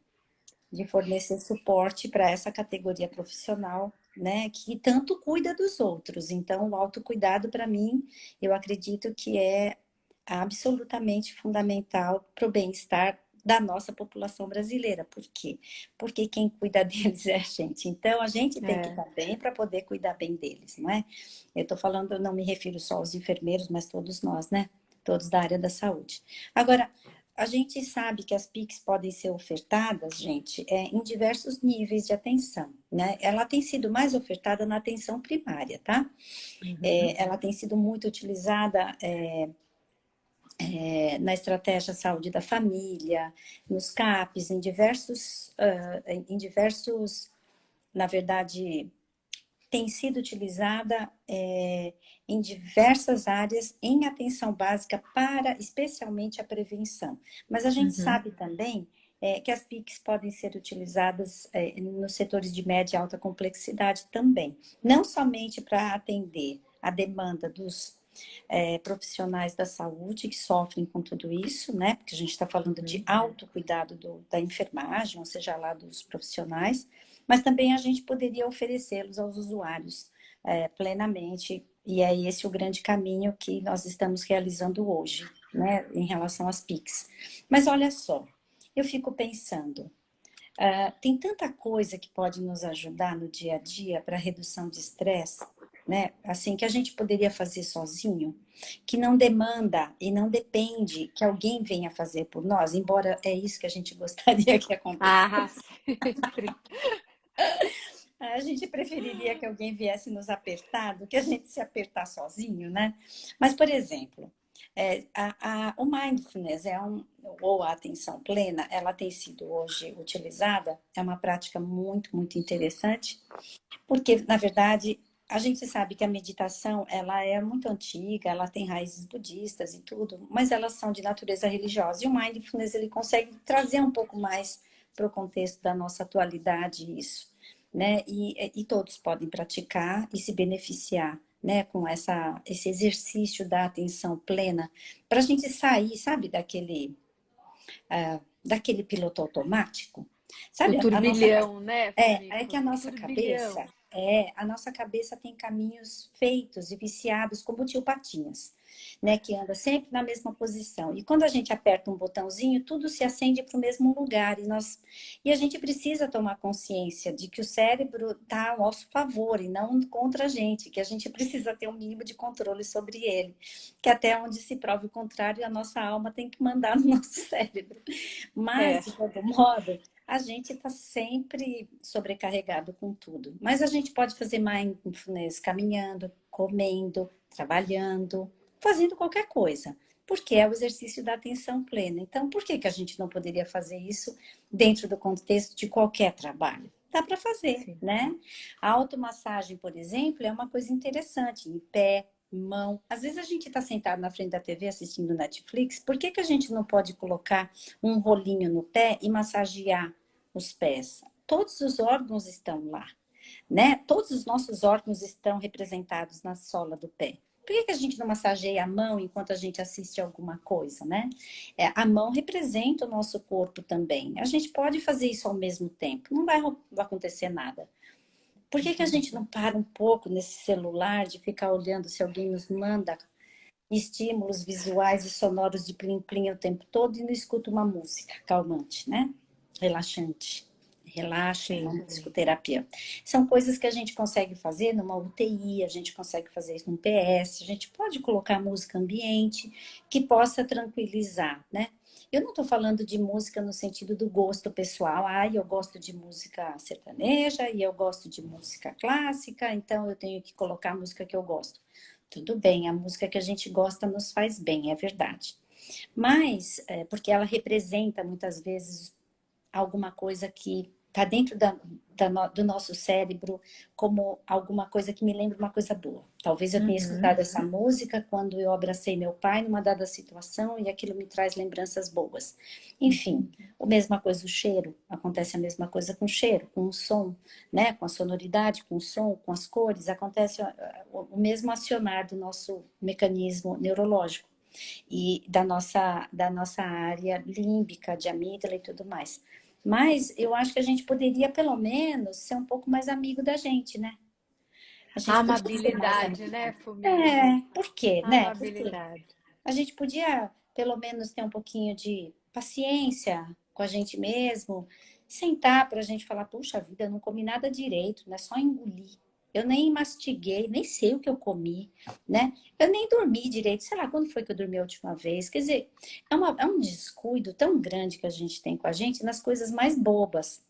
de fornecer suporte para essa categoria profissional, né, que tanto cuida dos outros. Então, o autocuidado, para mim, eu acredito que é absolutamente fundamental para o bem-estar da nossa população brasileira. Por quê? Porque quem cuida deles é a gente. Então, a gente tem que estar bem para poder cuidar bem deles, não é? Eu estou falando, eu não me refiro só aos enfermeiros, mas todos nós, né? Todos da área da saúde. Agora, a gente sabe que as PICs podem ser ofertadas, gente, em diversos níveis de atenção, né? Ela tem sido mais ofertada na atenção primária, tá? Ela tem sido muito utilizada na estratégia saúde da família, nos CAPs, na verdade, tem sido utilizada em diversas áreas em atenção básica para especialmente a prevenção. Mas a gente sabe também que as PICs podem ser utilizadas nos setores de média e alta complexidade também. Não somente para atender a demanda dos profissionais da saúde que sofrem com tudo isso, né? Porque a gente está falando de autocuidado da enfermagem, ou seja, lá dos profissionais, mas também a gente poderia oferecê-los aos usuários plenamente, e é esse o grande caminho que nós estamos realizando hoje, né? Em relação às PICs. Mas olha só, eu fico pensando, tem tanta coisa que pode nos ajudar no dia a dia para redução de estresse, né? Assim, que a gente poderia fazer sozinho, que não demanda e não depende que alguém venha fazer por nós, embora é isso que a gente gostaria que Ah, acontecesse. sempre. A gente preferiria que alguém viesse nos apertar do que a gente se apertar sozinho, né? Mas, por exemplo, o mindfulness ou a atenção plena, ela tem sido hoje utilizada, é uma prática muito, muito interessante, porque, na verdade, a gente sabe que a meditação, ela é muito antiga, ela tem raízes budistas e tudo, mas elas são de natureza religiosa. E o mindfulness, ele consegue trazer um pouco mais para o contexto da nossa atualidade isso, né? E todos podem praticar e se beneficiar, né? Com esse exercício da atenção plena, para a gente sair, sabe, daquele piloto automático. O Sabe, a nossa turbilhão, né, é que a Funico? nossa cabeça, Turbilhão. a nossa cabeça tem caminhos feitos e viciados como o tio Patinhas, né, que anda sempre na mesma posição. E quando a gente aperta um botãozinho, tudo se acende para o mesmo lugar e a gente precisa tomar consciência de que o cérebro está ao nosso favor e não contra a gente, que a gente precisa ter um mínimo de controle sobre ele, que até onde se prove o contrário, a nossa alma tem que mandar no nosso cérebro. Mas, É. de todo modo, a gente está sempre sobrecarregado com tudo. Mas a gente pode fazer mindfulness caminhando, comendo, trabalhando, fazendo qualquer coisa. Porque é o exercício da atenção plena. Então, por que a gente não poderia fazer isso dentro do contexto de qualquer trabalho? Dá para fazer, Sim. né? A automassagem, por exemplo, é uma coisa interessante. Em pé, mão. Às vezes a gente está sentado na frente da TV assistindo Netflix. Por que a gente não pode colocar um rolinho no pé e massagear os pés? Todos os órgãos estão lá, né? Todos os nossos órgãos estão representados na sola do pé. Por que a gente não massageia a mão enquanto a gente assiste alguma coisa, né? A mão representa o nosso corpo também. A gente pode fazer isso ao mesmo tempo. Não vai acontecer nada. Por que a gente não para um pouco nesse celular de ficar olhando se alguém nos manda estímulos visuais e sonoros de plim-plim o tempo todo e não escuta uma música calmante, né? Relaxante. Relaxa, uma Sim. musicoterapia. São coisas que a gente consegue fazer numa UTI, a gente consegue fazer isso num PS, a gente pode colocar música ambiente que possa tranquilizar, né? Eu não estou falando de música no sentido do gosto pessoal. Eu gosto de música sertaneja e eu gosto de música clássica, então eu tenho que colocar a música que eu gosto. Tudo bem, a música que a gente gosta nos faz bem, é verdade. Mas, porque ela representa muitas vezes alguma coisa que está dentro do nosso cérebro como alguma coisa que me lembra uma coisa boa. Talvez eu tenha escutado essa música quando eu abracei meu pai numa dada situação e aquilo me traz lembranças boas. Enfim, a mesma coisa o cheiro, acontece a mesma coisa com o cheiro, com o som, né? Com a sonoridade, com o som, com as cores, acontece o mesmo acionar do nosso mecanismo neurológico e da nossa área límbica, de amígdala e tudo mais. Mas eu acho que a gente poderia, pelo menos, ser um pouco mais amigo da gente, né? A A gente podia ser mais amabilidade, amigo. né, Fumico? Por quê, A né? Porque amabilidade. a gente podia, pelo menos, ter um pouquinho de paciência com a gente mesmo, sentar para a gente falar, puxa vida, eu não comi nada direito, não é só engolir. Eu nem mastiguei, nem sei o que eu comi, né? Eu nem dormi direito. Sei lá, quando foi que eu dormi a última vez? Quer dizer, é um descuido tão grande que a gente tem com a gente nas coisas mais bobas,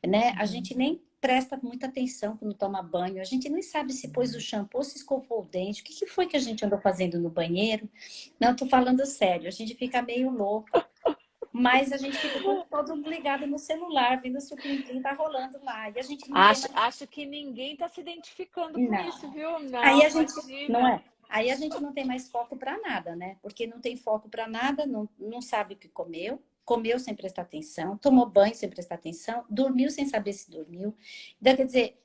né? A gente nem presta muita atenção quando toma banho, a gente nem sabe se pôs o shampoo, se escovou o dente, o que foi que a gente andou fazendo no banheiro. Não, tô falando sério, a gente fica meio louco, mas a gente fica o tempo todo ligado no celular, vendo se o plim-plim tá rolando lá, e a gente não tem mais... Acho que ninguém está se identificando com isso, Não. viu? Aí Não, a gente, não imagina. é? Aí a gente não tem mais foco para nada, né? Porque não tem foco para nada, não sabe o que comeu, comeu sem prestar atenção, tomou banho sem prestar atenção, dormiu sem saber se dormiu. Então, quer dizer,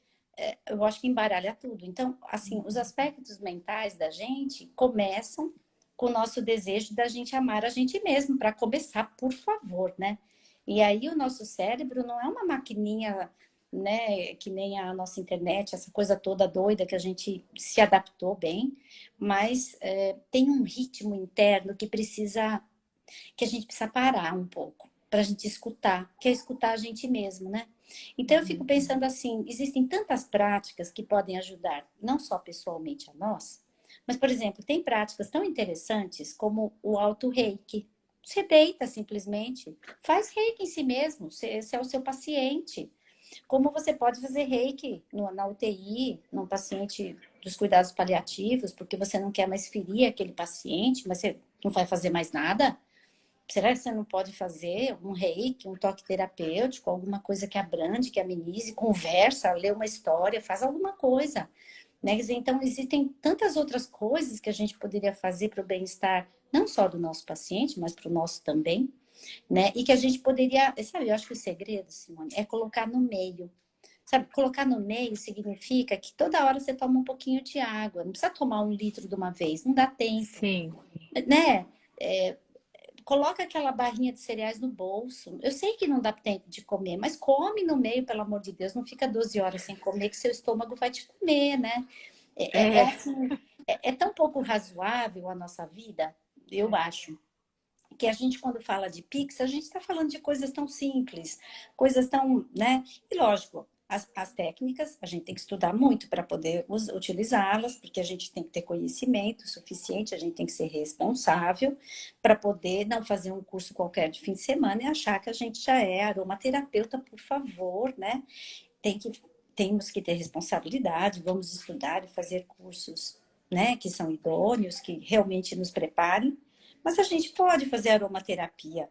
eu acho que embaralha tudo. Então, assim, os aspectos mentais da gente começam com o nosso desejo da gente amar a gente mesmo, para começar, por favor, né? E aí o nosso cérebro não é uma maquininha, né, que nem a nossa internet, essa coisa toda doida que a gente se adaptou bem, mas tem um ritmo interno que a gente precisa parar um pouco para a gente escutar, que é escutar a gente mesmo, né? Então eu fico pensando assim, existem tantas práticas que podem ajudar, não só pessoalmente a nós, mas, por exemplo, tem práticas tão interessantes como o auto-reiki. Você deita simplesmente, faz reiki em si mesmo, esse é o seu paciente. Como você pode fazer reiki na UTI, num paciente dos cuidados paliativos, porque você não quer mais ferir aquele paciente, mas você não vai fazer mais nada? Será que você não pode fazer um reiki, um toque terapêutico, alguma coisa que abrande, que amenize, conversa, lê uma história, faz alguma coisa, né? Quer dizer, então, existem tantas outras coisas que a gente poderia fazer para o bem-estar, não só do nosso paciente, mas para o nosso também, né? E que a gente poderia, sabe, eu acho que o segredo, Simone, é colocar no meio. Sabe, colocar no meio significa que toda hora você toma um pouquinho de água, não precisa tomar 1 litro de uma vez, não dá tempo, Sim. né? Coloca aquela barrinha de cereais no bolso. Eu sei que não dá tempo de comer, mas come no meio, pelo amor de Deus. Não fica 12 horas sem comer, que seu estômago vai te comer, né? É, Assim, é tão pouco razoável a nossa vida, eu acho, que a gente, quando fala de Pix, a gente está falando de coisas tão simples, coisas tão, né? E lógico, as técnicas, a gente tem que estudar muito para poder utilizá-las, porque a gente tem que ter conhecimento suficiente, a gente tem que ser responsável para poder não fazer um curso qualquer de fim de semana e achar que a gente já é aromaterapeuta, por favor, né? Tem que, temos que ter responsabilidade, vamos estudar e fazer cursos, né, que são idôneos, que realmente nos preparem. Mas a gente pode fazer aromaterapia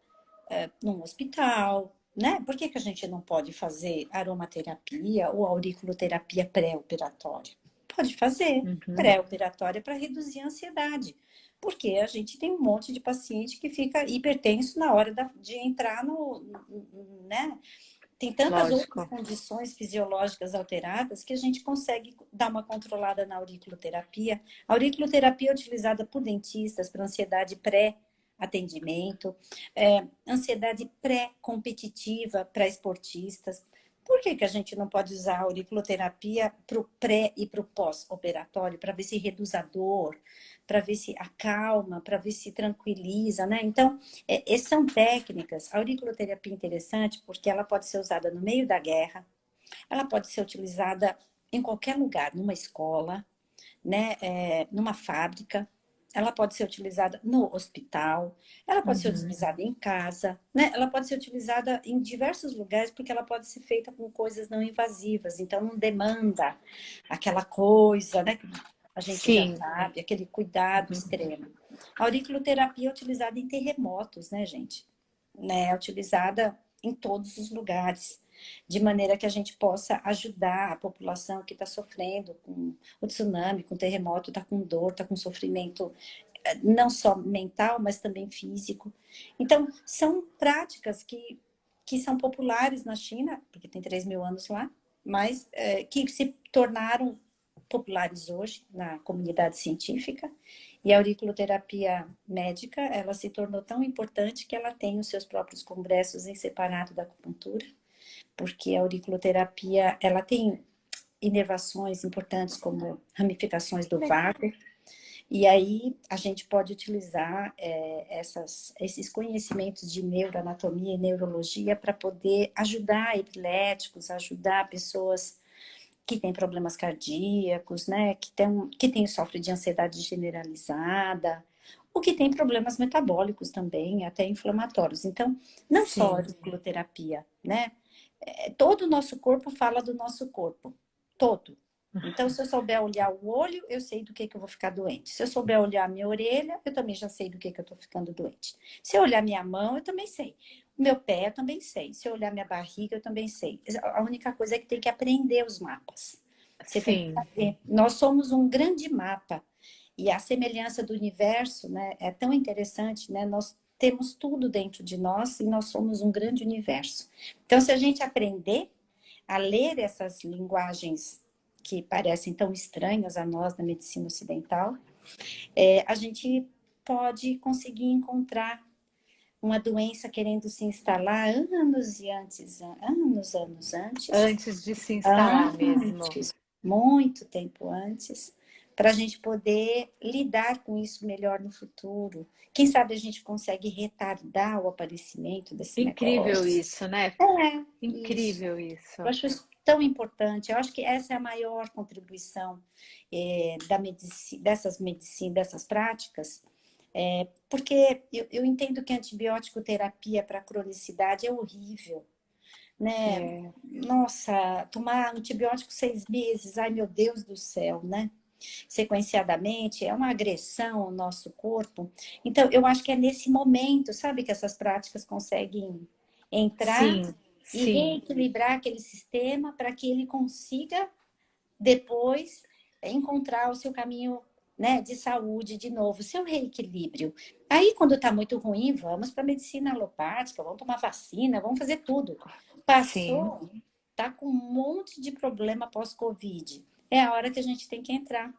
num hospital, né? Por que a gente não pode fazer aromaterapia ou auriculoterapia pré-operatória? Pode fazer uhum, pré-operatória para reduzir a ansiedade. Porque a gente tem um monte de paciente que fica hipertenso na hora de entrar né? Tem tantas outras lógico. condições fisiológicas alteradas que a gente consegue dar uma controlada na auriculoterapia. A auriculoterapia é utilizada por dentistas para ansiedade pré-atendimento, ansiedade pré-competitiva para esportistas. Por que a gente não pode usar a auriculoterapia para o pré e para o pós-operatório, para ver se reduz a dor, para ver se acalma, para ver se tranquiliza, né? Então, são técnicas. A auriculoterapia é interessante porque ela pode ser usada no meio da guerra, ela pode ser utilizada em qualquer lugar, numa escola, né? Numa fábrica, ela pode ser utilizada no hospital, ela pode ser Uhum. utilizada em casa, né? Ela pode ser utilizada em diversos lugares porque ela pode ser feita com coisas não invasivas, então não demanda aquela coisa, né? Que a gente já Sim. sabe, aquele cuidado Uhum. extremo. A auriculoterapia é utilizada em terremotos, né, gente? Né? É utilizada em todos os lugares, de maneira que a gente possa ajudar a população que está sofrendo com o tsunami, com o terremoto, está com dor, está com sofrimento não só mental, mas também físico. Então, são práticas que são populares na China, porque tem 3.000 anos lá, mas que se tornaram populares hoje na comunidade científica. E a auriculoterapia médica, ela se tornou tão importante que ela tem os seus próprios congressos em separado da acupuntura, porque a auriculoterapia, ela tem inervações importantes como ramificações do vago, e aí a gente pode utilizar esses conhecimentos de neuroanatomia e neurologia para poder ajudar epiléticos, ajudar pessoas que têm problemas cardíacos, né, que sofrem de ansiedade generalizada, ou que tem problemas metabólicos também, até inflamatórios. Então, não só a Sim. auriculoterapia, né? Todo o nosso corpo fala do nosso corpo, todo. Então, se eu souber olhar o olho, eu sei do que eu vou ficar doente. Se eu souber olhar a minha orelha, eu também já sei do que eu estou ficando doente. Se eu olhar minha mão, eu também sei. O meu pé, eu também sei. Se eu olhar minha barriga, eu também sei. A única coisa é que tem que aprender os mapas. Você tem que Sim. saber. Nós somos um grande mapa. E a semelhança do universo, né, é tão interessante, né? Nós temos tudo dentro de nós e nós somos um grande universo. Então, se a gente aprender a ler essas linguagens que parecem tão estranhas a nós na medicina ocidental, a gente pode conseguir encontrar uma doença querendo se instalar anos antes, Antes de se instalar mesmo. muito tempo antes, para a gente poder lidar com isso melhor no futuro. Quem sabe a gente consegue retardar o aparecimento desse Incrível negócio. isso, né? Isso. Incrível isso. Eu acho isso tão importante. Eu acho que essa é a maior contribuição dessas práticas, porque eu entendo que antibiótico terapia para cronicidade é horrível, né? É. Nossa, tomar antibiótico 6 meses, ai meu Deus do céu, né? Sequenciadamente, é uma agressão ao nosso corpo. Então, eu acho que é nesse momento, sabe, que essas práticas conseguem entrar Sim, e sim. reequilibrar aquele sistema para que ele consiga depois encontrar o seu caminho, né, de saúde de novo, o seu reequilíbrio. Aí, quando está muito ruim, vamos para a medicina alopática, vamos tomar vacina, vamos fazer tudo. Sim, Passou, tá com um monte de problema pós-Covid. É a hora que a gente tem que entrar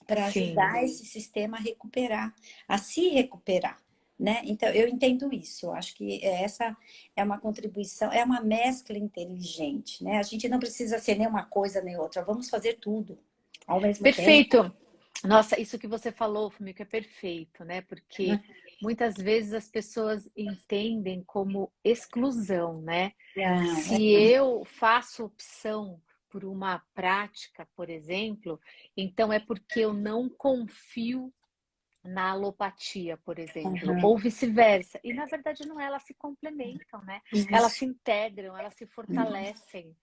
para sim. ajudar esse sistema a recuperar, a se recuperar, né? Então, eu entendo isso. Eu acho que essa é uma contribuição, é uma mescla inteligente, né? A gente não precisa ser nem uma coisa nem outra. Vamos fazer tudo ao mesmo tempo, Perfeito. Nossa, isso que você falou, Fumico, é perfeito, né? Porque né? muitas vezes as pessoas entendem como exclusão, né? Não, Se eu faço opção por uma prática, por exemplo, então é porque eu não confio na alopatia, por exemplo, ou vice-versa. E na verdade não é, elas se complementam, né? Elas isso. se integram, elas se fortalecem,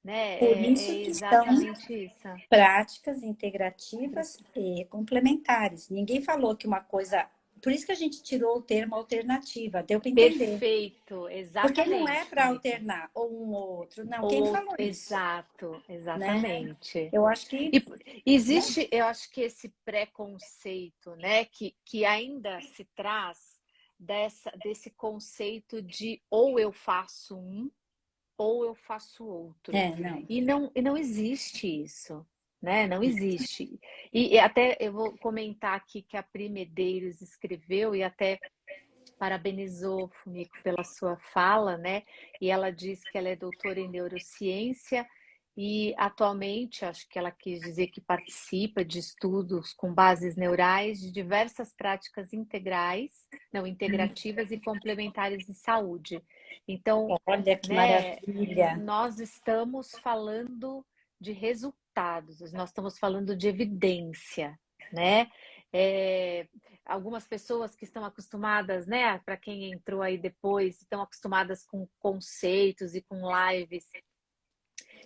né? Por isso É que são exatamente isso. práticas integrativas e complementares. Ninguém falou que uma coisa. Por isso que a gente tirou o termo alternativa, deu para entender. Perfeito, Porque não é exatamente, para Fumika. alternar ou um ou outro. Não, quem Ou, falou isso? exato, Né? exatamente. Eu acho que, E né? existe, eu acho que esse preconceito, né, que ainda se traz desse conceito de ou eu faço um ou eu faço outro. Não. E não existe isso, né? Não existe. E até eu vou comentar aqui que a Pri Medeiros escreveu e até parabenizou, Fumiko, pela sua fala, né? E ela diz que ela é doutora em neurociência e atualmente, acho que ela quis dizer que participa de estudos com bases neurais de diversas práticas integrais, não, integrativas e complementares de saúde. Então, Olha que né, maravilha. nós estamos falando de resultados, nós estamos falando de evidência, né? É, algumas pessoas que estão acostumadas, né, para quem entrou aí depois, estão acostumadas com conceitos e com lives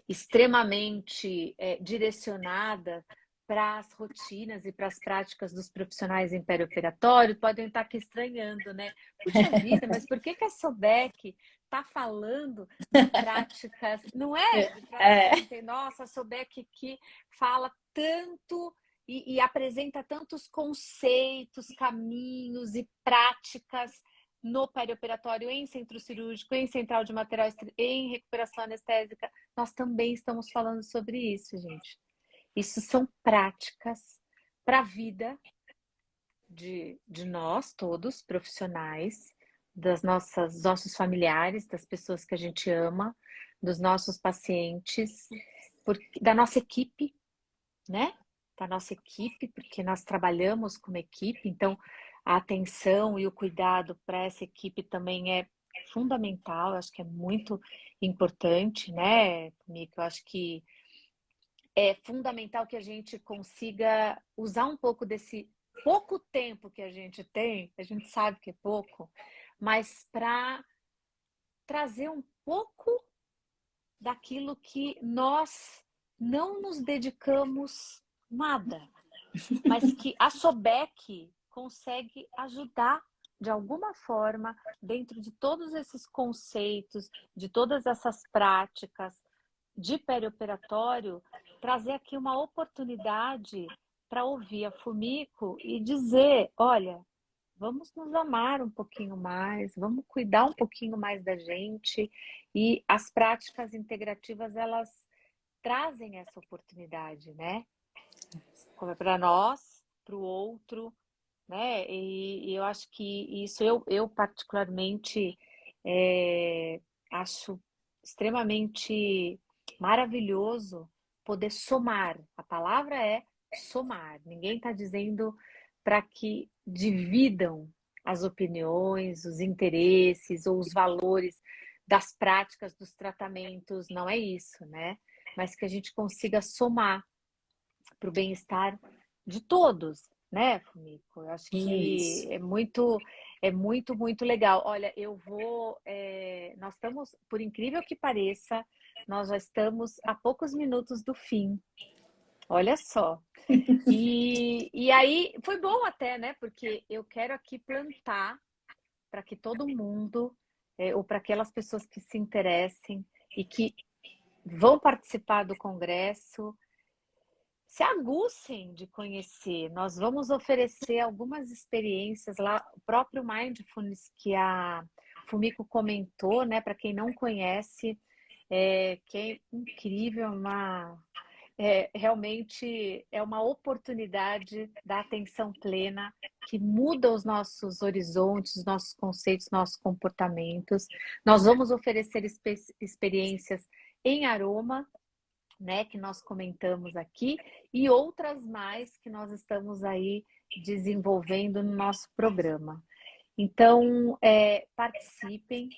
extremamente direcionada para as rotinas e para as práticas dos profissionais em perioperatório, podem estar aqui estranhando, né? Puxa vida, mas por que a Sobec está falando de práticas, não é? Para entender, nossa, a Sobec que fala tanto e apresenta tantos conceitos, caminhos e práticas no perioperatório, em centro cirúrgico, em central de material, em recuperação anestésica. Nós também estamos falando sobre isso, gente. Isso são práticas para a vida de nós todos, profissionais, dos nossos familiares, das pessoas que a gente ama, dos nossos pacientes, da nossa equipe, né? Da nossa equipe, porque nós trabalhamos como equipe, então a atenção e o cuidado para essa equipe também é fundamental, eu acho que é muito importante, né, Mico? Eu acho que é fundamental que a gente consiga usar um pouco desse pouco tempo que a gente tem, a gente sabe que é pouco, mas para trazer um pouco daquilo que nós não nos dedicamos nada, mas que a Sobec consegue ajudar de alguma forma dentro de todos esses conceitos, de todas essas práticas de perioperatório, trazer aqui uma oportunidade para ouvir a Fumiko e dizer, olha, vamos nos amar um pouquinho mais, vamos cuidar um pouquinho mais da gente e as práticas integrativas elas trazem essa oportunidade, né? Como é para nós, para o outro, né? E eu acho que isso eu particularmente acho extremamente maravilhoso poder somar. A palavra é somar. Ninguém está dizendo para que dividam as opiniões, os interesses ou os valores das práticas, dos tratamentos, não é isso, né? Mas que a gente consiga somar para o bem-estar de todos, né, Fumiko? Eu acho que Isso. muito legal. Olha, nós estamos, por incrível que pareça, nós já estamos a poucos minutos do fim. Olha só. E aí foi bom até, né? Porque eu quero aqui plantar para que todo mundo, ou para aquelas pessoas que se interessem e que vão participar do congresso, se aguçem de conhecer. Nós vamos oferecer algumas experiências lá, o próprio Mindfulness que a Fumiko comentou, né? Para quem não conhece, que é incrível, realmente é uma oportunidade da atenção plena que muda os nossos horizontes, os nossos conceitos, nossos comportamentos. Nós vamos oferecer experiências em aroma, né, que nós comentamos aqui, e outras mais que nós estamos aí desenvolvendo no nosso programa. Então, participem,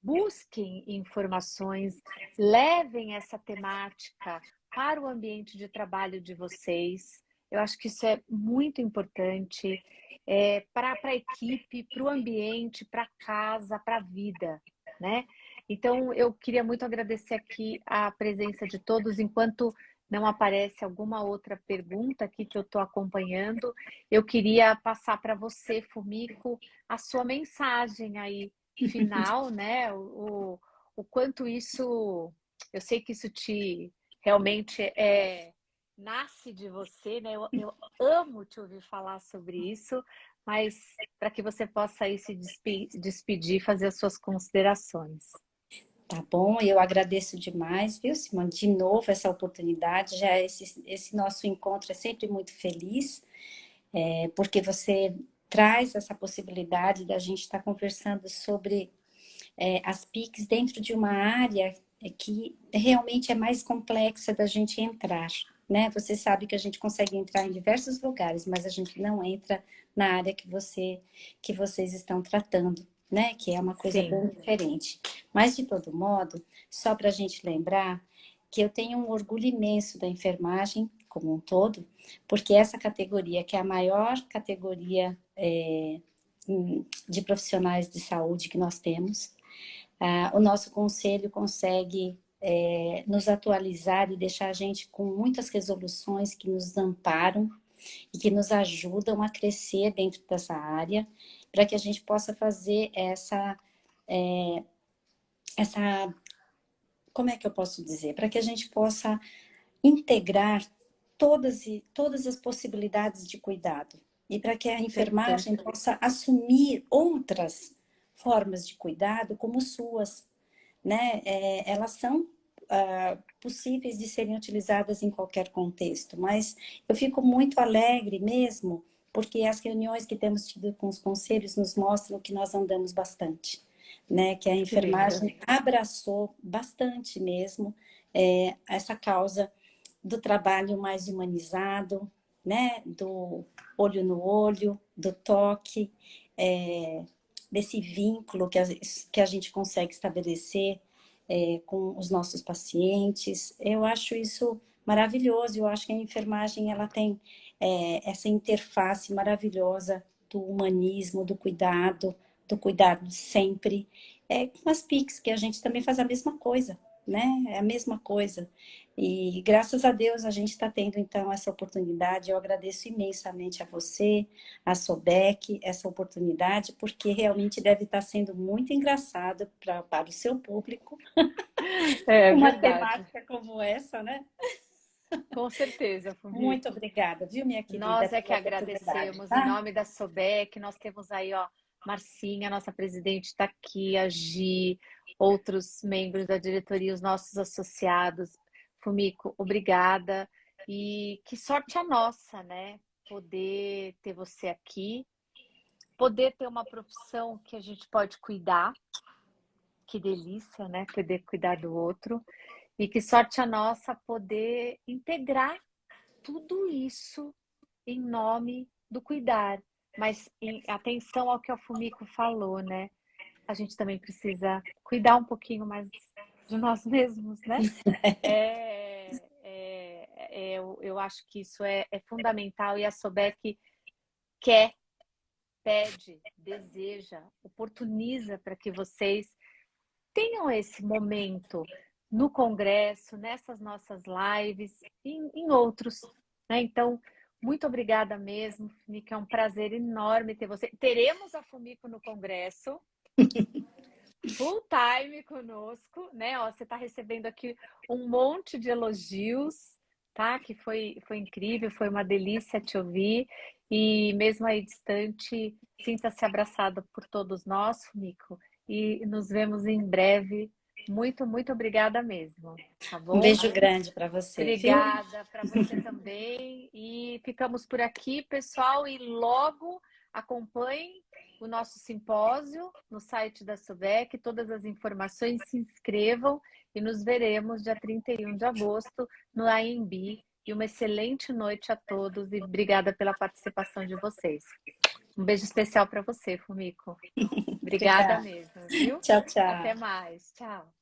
busquem informações, levem essa temática para o ambiente de trabalho de vocês. Eu acho que isso é muito importante para a equipe, para o ambiente, para casa, para a vida, né? Então, eu queria muito agradecer aqui a presença de todos. Enquanto não aparece alguma outra pergunta aqui que eu estou acompanhando, eu queria passar para você, Fumiko, a sua mensagem aí final, né? O quanto isso, eu sei que isso te realmente nasce de você, né? Eu amo te ouvir falar sobre isso, mas para que você possa aí se despedir, fazer as suas considerações. Tá bom, eu agradeço demais, viu, Simone? De novo essa oportunidade, já esse nosso encontro é sempre muito feliz, porque você traz essa possibilidade da gente estar conversando sobre as PICs dentro de uma área que realmente é mais complexa da gente entrar, né? Você sabe que a gente consegue entrar em diversos lugares, mas a gente não entra na área que vocês estão tratando, né? Que é uma coisa Sim, bem diferente. Mas, de todo modo, só para a gente lembrar que eu tenho um orgulho imenso da enfermagem como um todo, porque essa categoria, que é a maior categoria de profissionais de saúde que nós temos, o nosso conselho consegue nos atualizar e deixar a gente com muitas resoluções que nos amparam e que nos ajudam a crescer dentro dessa área, para que a gente possa fazer essa, como é que eu posso dizer? Para que a gente possa integrar todas as possibilidades de cuidado e para que a perfeito. enfermagem possa assumir outras formas de cuidado como suas, né? Elas são possíveis de serem utilizadas em qualquer contexto, mas eu fico muito alegre mesmo, porque as reuniões que temos tido com os conselhos nos mostram que nós andamos bastante, né? Que a Que lindo. enfermagem abraçou bastante mesmo essa causa do trabalho mais humanizado, né? Do olho no olho, do toque, desse vínculo que a gente consegue estabelecer com os nossos pacientes. Eu acho isso maravilhoso. Eu acho que a enfermagem ela tem essa interface maravilhosa do humanismo, do cuidado sempre. Com as PICs, que a gente também faz a mesma coisa, né? É a mesma coisa. E graças a Deus a gente está tendo então essa oportunidade. Eu agradeço imensamente a você, a Sobec, essa oportunidade, porque realmente deve estar sendo muito engraçado para o seu público É uma verdade. temática como essa, né? Com certeza, Muito Fumiko. obrigada, viu, minha querida, Nós é que pela oportunidade, agradecemos em tá? nome da Sobec. Nós temos aí, ó, Marcinha, nossa presidente, está aqui, a Gi, outros membros da diretoria, os nossos associados. Fumiko, obrigada. E que sorte a nossa, né? Poder ter você aqui, poder ter uma profissão que a gente pode cuidar. Que delícia, né? Poder cuidar do outro. E que sorte a nossa poder integrar tudo isso em nome do cuidar. Mas atenção ao que a Fumiko falou, né? A gente também precisa cuidar um pouquinho mais de nós mesmos, né? Eu acho que isso é fundamental e a Sobec quer, pede, deseja, oportuniza para que vocês tenham esse momento no Congresso, nessas nossas lives, em outros, né? Então, muito obrigada mesmo, Fumiko, é um prazer enorme ter você. Teremos a Fumiko no Congresso, full time conosco, né? Ó, você está recebendo aqui um monte de elogios, tá? Que foi incrível, foi uma delícia te ouvir. E mesmo aí distante, sinta-se abraçada por todos nós, Fumiko. E nos vemos em breve. Muito, muito obrigada mesmo, tá Um bom? beijo grande para você, viu? Obrigada para você também. E ficamos por aqui, pessoal. E logo acompanhem o nosso simpósio no site da Sobec. Todas as informações, se inscrevam e nos veremos dia 31 de agosto no AMB. E uma excelente noite a todos e obrigada pela participação de vocês. Um beijo especial para você, Fumiko. Obrigada Obrigada. mesmo, viu? Tchau, tchau. Até mais. Tchau.